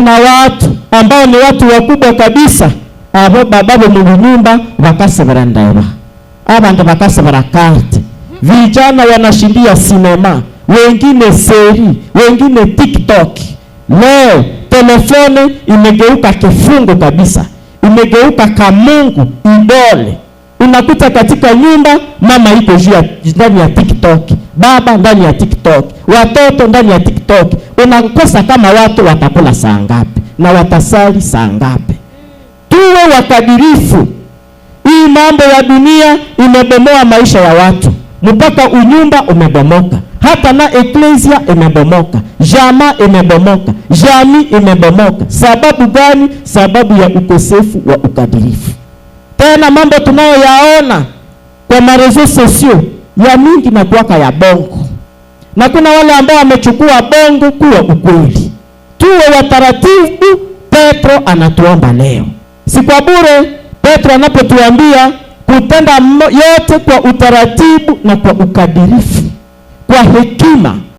Kuna watu ambao ni watu wakubwa kabisa, abo bababo mu nyumba bakase barandaba, abantu bakase barakarte. Vijana wanashindia sinema, wengine seri, wengine TikTok. Leo telefone imegeuka kifungo kabisa, imegeuka kamungu, idole. Unakuta katika nyumba mama yuko ndani ya TikTok, baba ndani ya TikTok, watoto ndani ya TikTok. Unakosa kama watu watakula saa ngapi na watasali saa ngapi. Tuwe wakadirifu. Hii mambo ya dunia imebomoa maisha ya watu, mpaka unyumba umebomoka, hata na eklesia imebomoka, jama imebomoka, jami imebomoka. Sababu gani? Sababu ya ukosefu wa ukadirifu. Tena mambo tunayoyaona kwa marezo sosio ya mingi na kuwaka ya bongo, na kuna wale ambao wamechukua bongo kuwa ukweli. Tuwe wataratibu. Petro anatuomba leo, si kwa bure. Petro anapotuambia kutenda yote kwa utaratibu na kwa ukadirifu, kwa hekima.